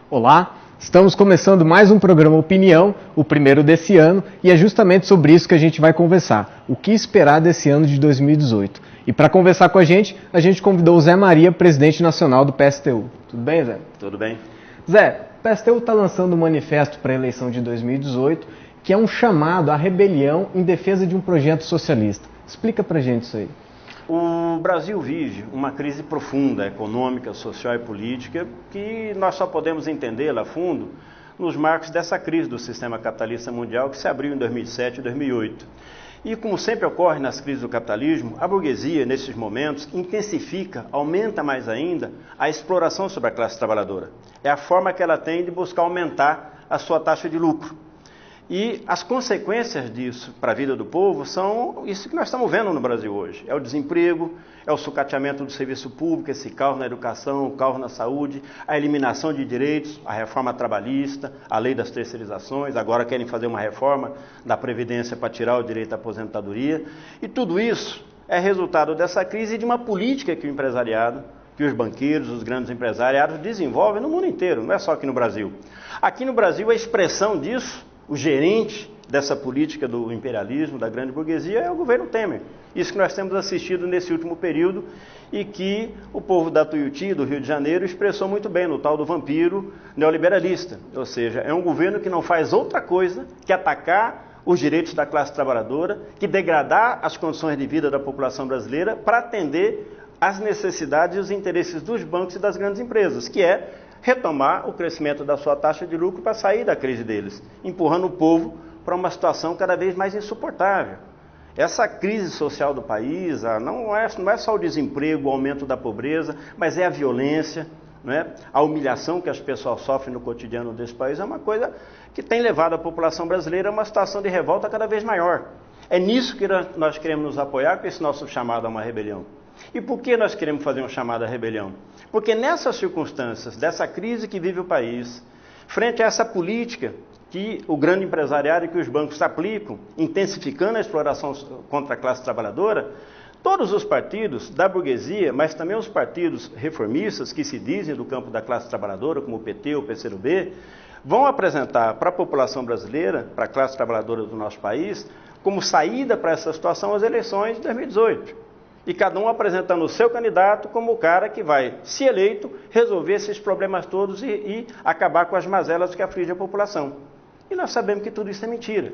Olá, estamos começando mais um programa Opinião, o primeiro desse ano, e é justamente sobre isso que a gente vai conversar, o que esperar desse ano de 2018. E para conversar com a gente convidou o Zé Maria, presidente nacional do PSTU. Tudo bem, Zé? Tudo bem. Zé, o PSTU está lançando um manifesto para a eleição de 2018, que é um chamado à rebelião em defesa de um projeto socialista. Explica pra gente isso aí. O Brasil vive uma crise profunda, econômica, social e política, que nós só podemos entendê-la a fundo nos marcos dessa crise do sistema capitalista mundial que se abriu em 2007 e 2008. E como sempre ocorre nas crises do capitalismo, a burguesia, nesses momentos, intensifica, aumenta mais ainda a exploração sobre a classe trabalhadora. É a forma que ela tem de buscar aumentar a sua taxa de lucro. E as consequências disso para a vida do povo são isso que nós estamos vendo no Brasil hoje. É o desemprego, é o sucateamento do serviço público, esse caos na educação, o caos na saúde, a eliminação de direitos, a reforma trabalhista, a lei das terceirizações, agora querem fazer uma reforma da Previdência para tirar o direito à aposentadoria. E tudo isso é resultado dessa crise e de uma política que o empresariado, que os banqueiros, os grandes empresariados desenvolvem no mundo inteiro, não é só aqui no Brasil. Aqui no Brasil a expressão disso, o gerente dessa política do imperialismo, da grande burguesia, é o governo Temer. Isso que nós temos assistido nesse último período e que o povo da Tuiuti, do Rio de Janeiro, expressou muito bem no tal do vampiro neoliberalista. Ou seja, é um governo que não faz outra coisa que atacar os direitos da classe trabalhadora, que degradar as condições de vida da população brasileira para atender às necessidades e os interesses dos bancos e das grandes empresas, que é retomar o crescimento da sua taxa de lucro para sair da crise deles, empurrando o povo para uma situação cada vez mais insuportável. Essa crise social do país não é só o desemprego, o aumento da pobreza, mas é a violência, não é? A humilhação que as pessoas sofrem no cotidiano desse país é uma coisa que tem levado a população brasileira a uma situação de revolta cada vez maior. É nisso que nós queremos nos apoiar com esse nosso chamado a uma rebelião. E por que nós queremos fazer um chamado à rebelião? Porque nessas circunstâncias, dessa crise que vive o país, frente a essa política que o grande empresariado e que os bancos aplicam, intensificando a exploração contra a classe trabalhadora, todos os partidos da burguesia, mas também os partidos reformistas que se dizem do campo da classe trabalhadora, como o PT ou o PCdoB, vão apresentar para a população brasileira, para a classe trabalhadora do nosso país, como saída para essa situação as eleições de 2018. E cada um apresentando o seu candidato como o cara que vai, se eleito, resolver esses problemas todos e acabar com as mazelas que afligem a população. E nós sabemos que tudo isso é mentira.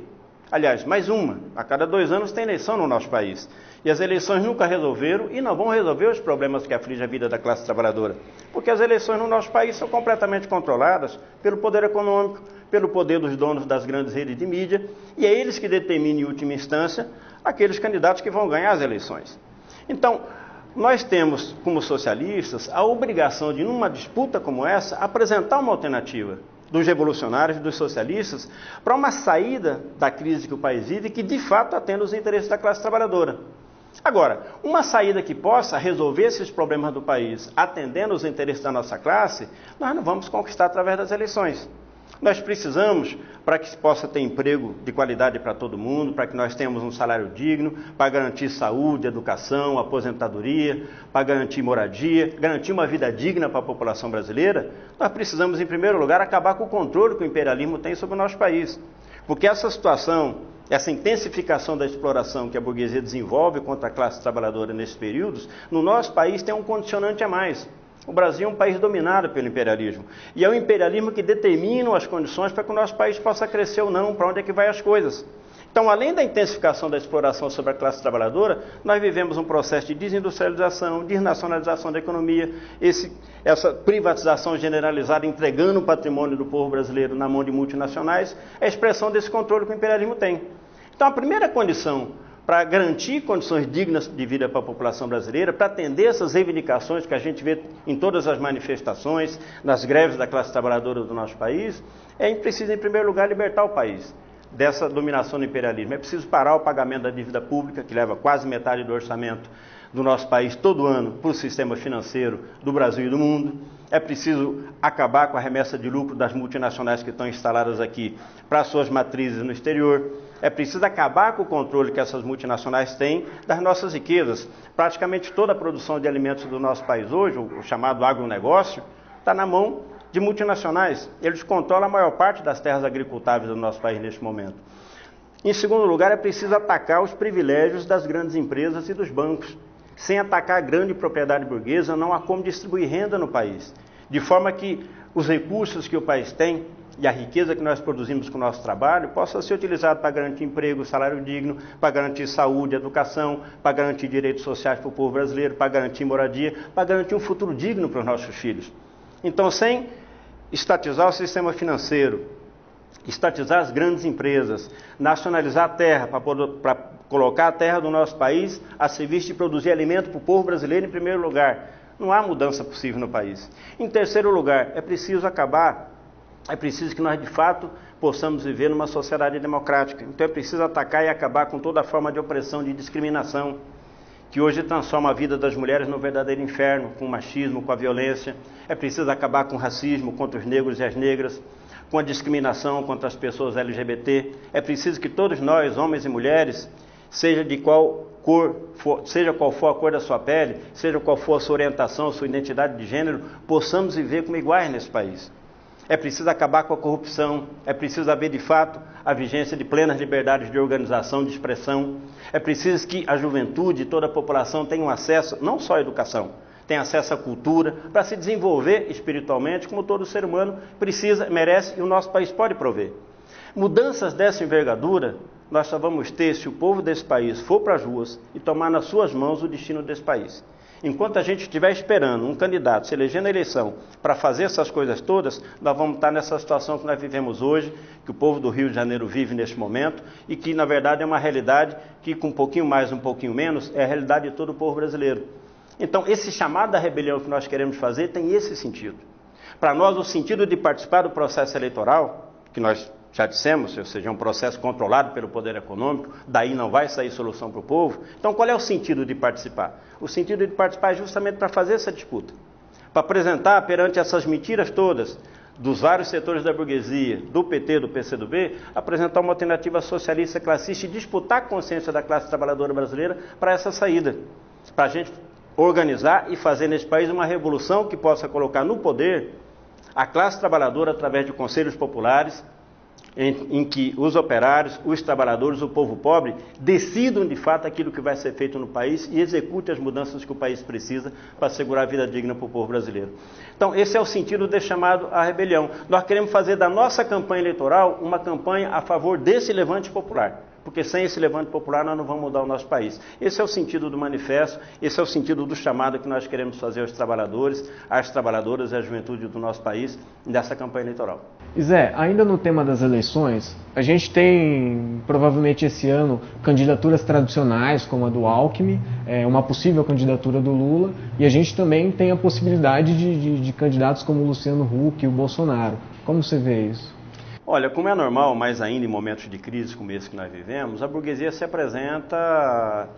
Aliás, mais uma, a cada 2 anos tem eleição no nosso país. E as eleições nunca resolveram e não vão resolver os problemas que afligem a vida da classe trabalhadora. Porque as eleições no nosso país são completamente controladas pelo poder econômico, pelo poder dos donos das grandes redes de mídia, e é eles que determinam, em última instância, aqueles candidatos que vão ganhar as eleições. Então, nós temos, como socialistas, a obrigação de, numa disputa como essa, apresentar uma alternativa dos revolucionários e dos socialistas para uma saída da crise que o país vive, que de fato atenda os interesses da classe trabalhadora. Agora, uma saída que possa resolver esses problemas do país, atendendo os interesses da nossa classe, nós não vamos conquistar através das eleições. Nós precisamos, para que se possa ter emprego de qualidade para todo mundo, para que nós tenhamos um salário digno, para garantir saúde, educação, aposentadoria, para garantir moradia, garantir uma vida digna para a população brasileira, nós precisamos, em primeiro lugar, acabar com o controle que o imperialismo tem sobre o nosso país. Porque essa situação, essa intensificação da exploração que a burguesia desenvolve contra a classe trabalhadora nesses períodos, no nosso país tem um condicionante a mais. O Brasil é um país dominado pelo imperialismo. E é o imperialismo que determina as condições para que o nosso país possa crescer ou não, para onde é que vai as coisas. Então, além da intensificação da exploração sobre a classe trabalhadora, nós vivemos um processo de desindustrialização, desnacionalização da economia, essa privatização generalizada, entregando o patrimônio do povo brasileiro na mão de multinacionais, é a expressão desse controle que o imperialismo tem. Então, a primeira condição para garantir condições dignas de vida para a população brasileira, para atender essas reivindicações que a gente vê em todas as manifestações, nas greves da classe trabalhadora do nosso país, é preciso, em primeiro lugar, libertar o país dessa dominação do imperialismo. É preciso parar o pagamento da dívida pública, que leva quase metade do orçamento do nosso país todo ano para o sistema financeiro do Brasil e do mundo. É preciso acabar com a remessa de lucro das multinacionais que estão instaladas aqui para suas matrizes no exterior. É preciso acabar com o controle que essas multinacionais têm das nossas riquezas. Praticamente toda a produção de alimentos do nosso país hoje, o chamado agronegócio, está na mão de multinacionais. Eles controlam a maior parte das terras agricultáveis do nosso país neste momento. Em segundo lugar, é preciso atacar os privilégios das grandes empresas e dos bancos. Sem atacar a grande propriedade burguesa, não há como distribuir renda no país. De forma que os recursos que o país tem e a riqueza que nós produzimos com o nosso trabalho possa ser utilizado para garantir emprego, salário digno, para garantir saúde, educação, para garantir direitos sociais para o povo brasileiro, para garantir moradia, para garantir um futuro digno para os nossos filhos. Então, sem estatizar o sistema financeiro, estatizar as grandes empresas, nacionalizar a terra para colocar a terra do nosso país a serviço de produzir alimento para o povo brasileiro em primeiro lugar, não há mudança possível no país. Em terceiro lugar, é preciso que nós de fato possamos viver numa sociedade democrática. Então é preciso atacar e acabar com toda forma de opressão, de discriminação, que hoje transforma a vida das mulheres num verdadeiro inferno, com o machismo, com a violência. É preciso acabar com o racismo contra os negros e as negras, com a discriminação contra as pessoas LGBT. É preciso que todos nós, homens e mulheres, seja qual for a cor da sua pele, seja qual for a sua orientação, a sua identidade de gênero, possamos viver como iguais nesse país. É preciso acabar com a corrupção, é preciso haver de fato a vigência de plenas liberdades de organização, de expressão. É preciso que a juventude e toda a população tenham acesso, não só à educação, tenha acesso à cultura, para se desenvolver espiritualmente, como todo ser humano precisa, merece e o nosso país pode prover. Mudanças dessa envergadura nós só vamos ter se o povo desse país for para as ruas e tomar nas suas mãos o destino desse país. Enquanto a gente estiver esperando um candidato se eleger na eleição para fazer essas coisas todas, nós vamos estar nessa situação que nós vivemos hoje, que o povo do Rio de Janeiro vive neste momento e que, na verdade, é uma realidade que, com um pouquinho mais, um pouquinho menos, é a realidade de todo o povo brasileiro. Então, esse chamado da rebelião que nós queremos fazer tem esse sentido. Para nós, o sentido de participar do processo eleitoral, que nós já dissemos, ou seja, é um processo controlado pelo poder econômico, daí não vai sair solução para o povo. Então, qual é o sentido de participar? O sentido de participar é justamente para fazer essa disputa, para apresentar perante essas mentiras todas, dos vários setores da burguesia, do PT, do PCdoB, apresentar uma alternativa socialista classista e disputar a consciência da classe trabalhadora brasileira para essa saída, para a gente organizar e fazer nesse país uma revolução que possa colocar no poder a classe trabalhadora através de conselhos populares, em que os operários, os trabalhadores, o povo pobre decidam de fato aquilo que vai ser feito no país e executem as mudanças que o país precisa para assegurar a vida digna para o povo brasileiro. Então, esse é o sentido desse chamado à rebelião. Nós queremos fazer da nossa campanha eleitoral uma campanha a favor desse levante popular, porque sem esse levante popular nós não vamos mudar o nosso país. Esse é o sentido do manifesto, esse é o sentido do chamado que nós queremos fazer aos trabalhadores, às trabalhadoras e à juventude do nosso país nessa campanha eleitoral. Zé, ainda no tema das eleições, a gente tem provavelmente esse ano candidaturas tradicionais como a do Alckmin, uma possível candidatura do Lula, e a gente também tem a possibilidade de candidatos como o Luciano Huck e o Bolsonaro. Como você vê isso? Olha, como é normal, mas ainda em momentos de crise como esse que nós vivemos, a burguesia se apresenta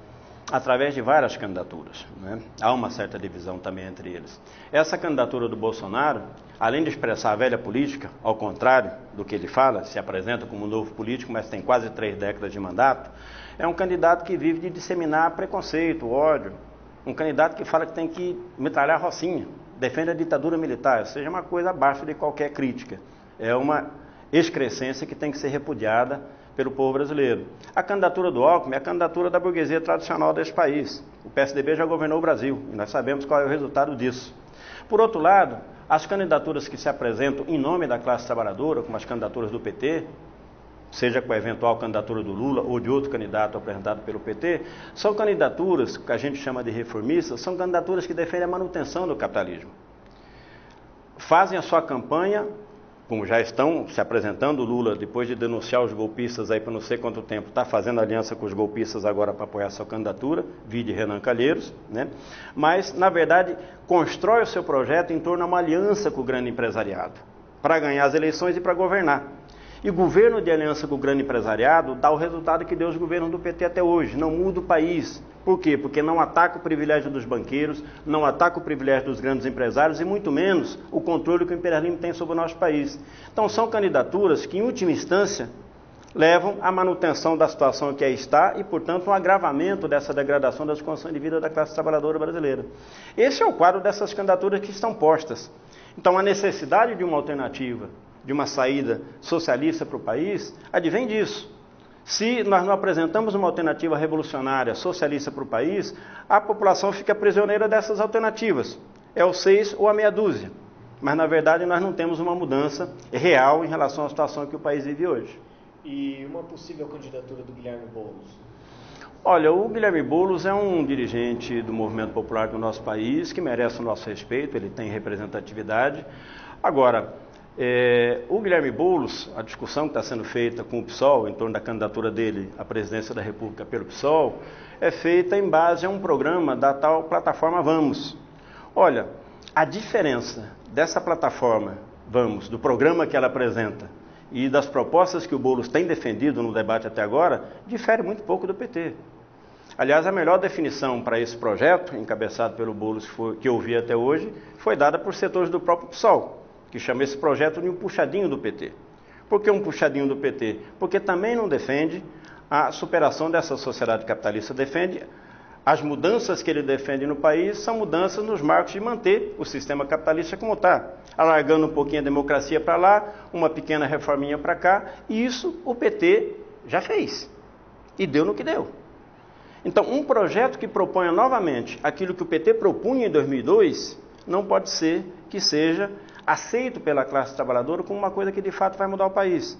através de várias candidaturas, né? Há uma certa divisão também entre eles. Essa candidatura do Bolsonaro, além de expressar a velha política, ao contrário do que ele fala, se apresenta como um novo político, mas tem quase 3 décadas de mandato, é um candidato que vive de disseminar preconceito, ódio, um candidato que fala que tem que metralhar a Rocinha, defende a ditadura militar, ou seja, uma coisa abaixo de qualquer crítica. É uma excrescência que tem que ser repudiada pelo povo brasileiro. A candidatura do Alckmin é a candidatura da burguesia tradicional deste país. O PSDB já governou o Brasil e nós sabemos qual é o resultado disso. Por outro lado, as candidaturas que se apresentam em nome da classe trabalhadora, como as candidaturas do PT, seja com a eventual candidatura do Lula ou de outro candidato apresentado pelo PT, são candidaturas que a gente chama de reformistas, são candidaturas que defendem a manutenção do capitalismo. Fazem a sua campanha, como já estão se apresentando, o Lula, depois de denunciar os golpistas aí por não sei quanto tempo, está fazendo aliança com os golpistas agora para apoiar a sua candidatura, vide Renan Calheiros, né? Mas, na verdade, constrói o seu projeto em torno de uma aliança com o grande empresariado, para ganhar as eleições e para governar. E o governo de aliança com o grande empresariado dá o resultado que deu os governos do PT até hoje, não muda o país. Por quê? Porque não ataca o privilégio dos banqueiros, não ataca o privilégio dos grandes empresários e muito menos o controle que o imperialismo tem sobre o nosso país. Então são candidaturas que, em última instância, levam à manutenção da situação que aí está e, portanto, um agravamento dessa degradação das condições de vida da classe trabalhadora brasileira. Esse é o quadro dessas candidaturas que estão postas. Então, a necessidade de uma alternativa, de uma saída socialista para o país, advém disso. Se nós não apresentamos uma alternativa revolucionária, socialista para o país, a população fica prisioneira dessas alternativas. É o 6 ou a meia dúzia. Mas, na verdade, nós não temos uma mudança real em relação à situação que o país vive hoje. E uma possível candidatura do Guilherme Boulos? Olha, o Guilherme Boulos é um dirigente do movimento popular do nosso país que merece o nosso respeito, ele tem representatividade. Agora, o Guilherme Boulos, a discussão que está sendo feita com o PSOL em torno da candidatura dele à presidência da República pelo PSOL, é feita em base a um programa da tal plataforma Vamos. Olha, a diferença dessa plataforma Vamos, do programa que ela apresenta e das propostas que o Boulos tem defendido no debate até agora, difere muito pouco do PT. Aliás, a melhor definição para esse projeto, encabeçado pelo Boulos, que eu vi até hoje, foi dada por setores do próprio PSOL, que chama esse projeto de um puxadinho do PT. Por que um puxadinho do PT? Porque também não defende a superação dessa sociedade capitalista, defende as mudanças que ele defende no país, são mudanças nos marcos de manter o sistema capitalista como está, alargando um pouquinho a democracia para lá, uma pequena reforminha para cá, e isso o PT já fez, e deu no que deu. Então, um projeto que proponha novamente aquilo que o PT propunha em 2002, não pode ser que seja aceito pela classe trabalhadora como uma coisa que de fato vai mudar o país.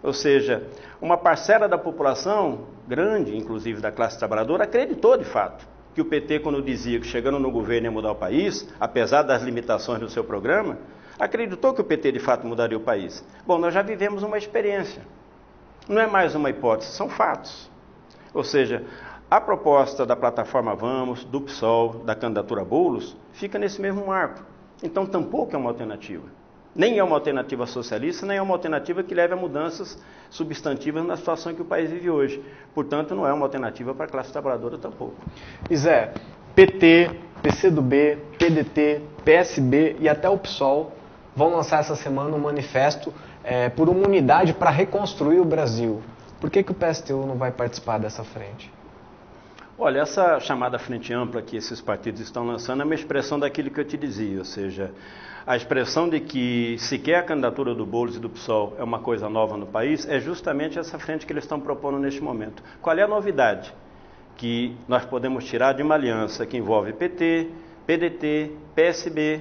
Ou seja, uma parcela da população, grande inclusive da classe trabalhadora, acreditou de fato que o PT, quando dizia que chegando no governo ia mudar o país, apesar das limitações do seu programa, acreditou que o PT de fato mudaria o país. Bom, nós já vivemos uma experiência. Não é mais uma hipótese, são fatos. Ou seja, a proposta da plataforma Vamos, do PSOL, da candidatura Boulos, fica nesse mesmo marco. Então, tampouco é uma alternativa. Nem é uma alternativa socialista, nem é uma alternativa que leve a mudanças substantivas na situação em que o país vive hoje. Portanto, não é uma alternativa para a classe trabalhadora tampouco. E Zé, PT, PCdoB, PDT, PSB e até o PSOL vão lançar essa semana um manifesto por uma unidade para reconstruir o Brasil. Por que o PSTU não vai participar dessa frente? Olha, essa chamada frente ampla que esses partidos estão lançando é uma expressão daquilo que eu te dizia, ou seja, a expressão de que sequer a candidatura do Boulos e do PSOL é uma coisa nova no país, é justamente essa frente que eles estão propondo neste momento. Qual é a novidade que nós podemos tirar de uma aliança que envolve PT, PDT, PSB?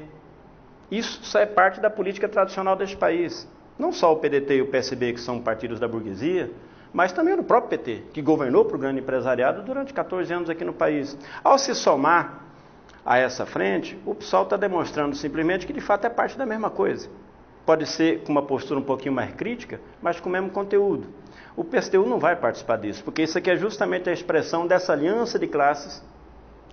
Isso só é parte da política tradicional deste país. Não só o PDT e o PSB, que são partidos da burguesia, mas também do próprio PT, que governou para o grande empresariado durante 14 anos aqui no país. Ao se somar a essa frente, o PSOL está demonstrando simplesmente que de fato é parte da mesma coisa. Pode ser com uma postura um pouquinho mais crítica, mas com o mesmo conteúdo. O PSTU não vai participar disso, porque isso aqui é justamente a expressão dessa aliança de classes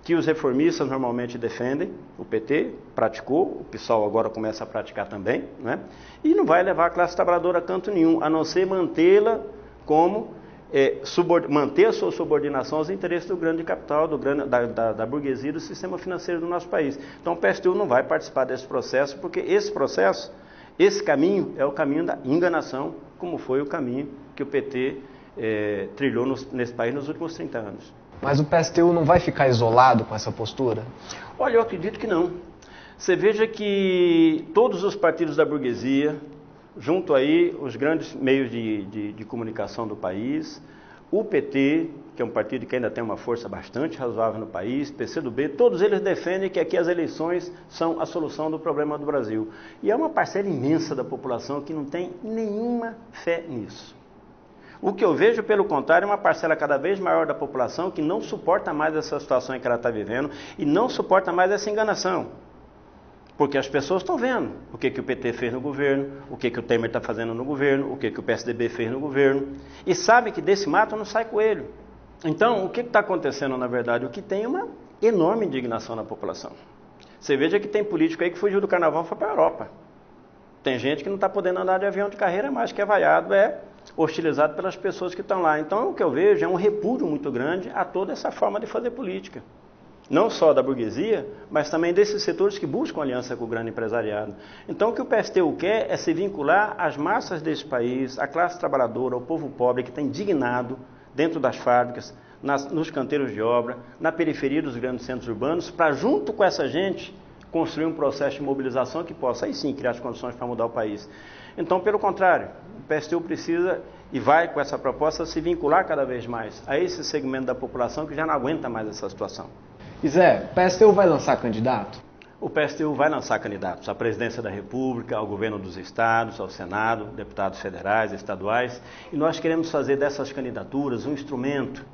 que os reformistas normalmente defendem. O PT praticou, o PSOL agora começa a praticar também, né? E não vai levar a classe trabalhadora a canto nenhum, a não ser mantê-la como manter a sua subordinação aos interesses do grande capital, da burguesia e do sistema financeiro do nosso país. Então o PSTU não vai participar desse processo, porque esse processo, esse caminho é o caminho da enganação, como foi o caminho que o PT trilhou nesse país nos últimos 30 anos. Mas o PSTU não vai ficar isolado com essa postura? Olha, eu acredito que não. Você veja que todos os partidos da burguesia, junto aí os grandes meios de comunicação do país, o PT, que é um partido que ainda tem uma força bastante razoável no país, PCdoB, todos eles defendem que aqui as eleições são a solução do problema do Brasil. E é uma parcela imensa da população que não tem nenhuma fé nisso. O que eu vejo, pelo contrário, é uma parcela cada vez maior da população que não suporta mais essa situação em que ela está vivendo e não suporta mais essa enganação. Porque as pessoas estão vendo o que o PT fez no governo, o que o Temer está fazendo no governo, o que o PSDB fez no governo, e sabem que desse mato não sai coelho. Então, o que está acontecendo na verdade? O que tem uma enorme indignação na população. Você veja que tem político aí que fugiu do carnaval e foi para a Europa. Tem gente que não está podendo andar de avião de carreira mais, que é vaiado, hostilizado pelas pessoas que estão lá. Então, o que eu vejo é um repúdio muito grande a toda essa forma de fazer política. não só da burguesia, mas também desses setores que buscam aliança com o grande empresariado. Então, o que o PSTU quer é se vincular às massas desse país, à classe trabalhadora, ao povo pobre que está indignado dentro das fábricas, nos canteiros de obra, na periferia dos grandes centros urbanos, para, junto com essa gente, construir um processo de mobilização que possa, aí sim, criar as condições para mudar o país. Então, pelo contrário, o PSTU precisa e vai, com essa proposta, se vincular cada vez mais a esse segmento da população que já não aguenta mais essa situação. E Zé, o PSTU vai lançar candidato? O PSTU vai lançar candidatos à presidência da República, ao governo dos estados, ao Senado, deputados federais, estaduais, e nós queremos fazer dessas candidaturas um instrumento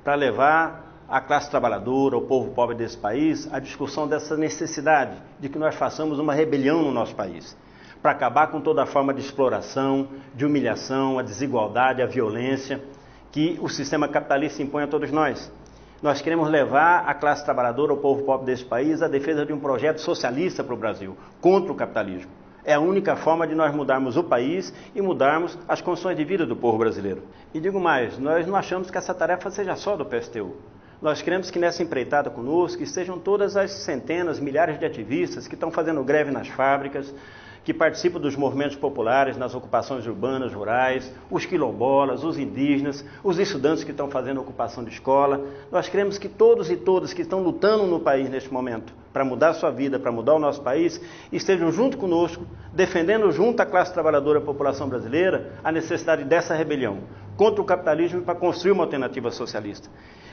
para levar a classe trabalhadora, o povo pobre desse país, a discussão dessa necessidade de que nós façamos uma rebelião no nosso país, para acabar com toda forma de exploração, de humilhação, a desigualdade, a violência que o sistema capitalista impõe a todos nós. Nós queremos levar a classe trabalhadora, o povo pobre desse país, à defesa de um projeto socialista para o Brasil, contra o capitalismo. É a única forma de nós mudarmos o país e mudarmos as condições de vida do povo brasileiro. E digo mais, nós não achamos que essa tarefa seja só do PSTU. Nós queremos que nessa empreitada conosco estejam todas as centenas, milhares de ativistas que estão fazendo greve nas fábricas, que participam dos movimentos populares nas ocupações urbanas, rurais, os quilombolas, os indígenas, os estudantes que estão fazendo ocupação de escola. Nós queremos que todos e todas que estão lutando no país neste momento para mudar a sua vida, para mudar o nosso país, estejam junto conosco, defendendo junto à classe trabalhadora e à população brasileira a necessidade dessa rebelião contra o capitalismo e para construir uma alternativa socialista.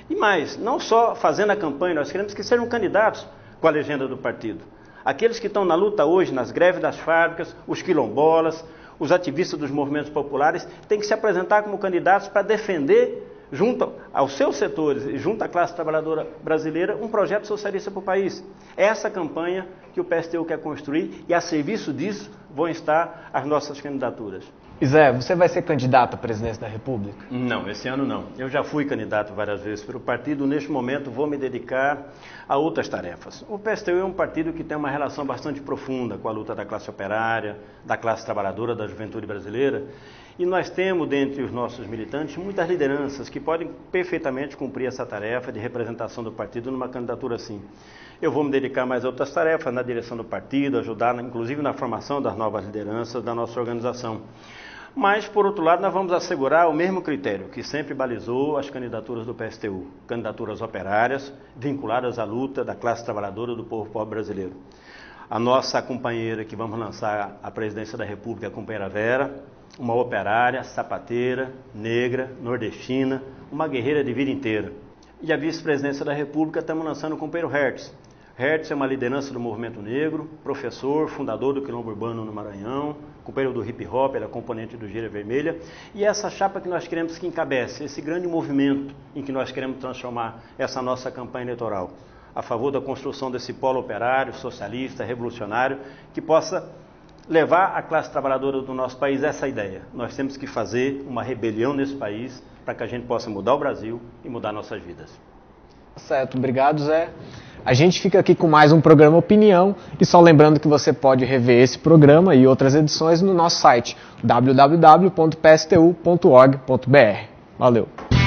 E mais, não só fazendo a campanha, nós queremos que sejam candidatos com a legenda do partido. Aqueles que estão na luta hoje, nas greves das fábricas, os quilombolas, os ativistas dos movimentos populares, têm que se apresentar como candidatos para defender, junto aos seus setores e junto à classe trabalhadora brasileira, um projeto socialista para o país. É essa campanha que o PSTU quer construir e a serviço disso vão estar as nossas candidaturas. E Zé, você vai ser candidato à presidência da República? Não, esse ano não. Eu já fui candidato várias vezes pelo partido. Neste momento vou me dedicar a outras tarefas. O PSTU é um partido que tem uma relação bastante profunda com a luta da classe operária, da classe trabalhadora, da juventude brasileira. E nós temos, dentre os nossos militantes, muitas lideranças que podem perfeitamente cumprir essa tarefa de representação do partido numa candidatura assim. Eu vou me dedicar mais a outras tarefas na direção do partido, ajudar inclusive na formação das novas lideranças da nossa organização. Mas, por outro lado, nós vamos assegurar o mesmo critério que sempre balizou as candidaturas do PSTU, candidaturas operárias, vinculadas à luta da classe trabalhadora do povo pobre brasileiro. A nossa companheira que vamos lançar à presidência da República, a companheira Vera, uma operária, sapateira, negra, nordestina, uma guerreira de vida inteira. E a vice-presidência da República estamos lançando o companheiro Hertz. Hertz é uma liderança do movimento negro, professor, fundador do Quilombo Urbano no Maranhão, companheiro do hip hop, ele é componente do Gira Vermelha, e essa chapa que nós queremos que encabece, esse grande movimento em que nós queremos transformar essa nossa campanha eleitoral, a favor da construção desse polo operário, socialista, revolucionário, que possa levar a classe trabalhadora do nosso país a essa ideia. Nós temos que fazer uma rebelião nesse país para que a gente possa mudar o Brasil e mudar nossas vidas. Certo, obrigado, Zé. A gente fica aqui com mais um programa Opinião e só lembrando que você pode rever esse programa e outras edições no nosso site www.pstu.org.br. Valeu!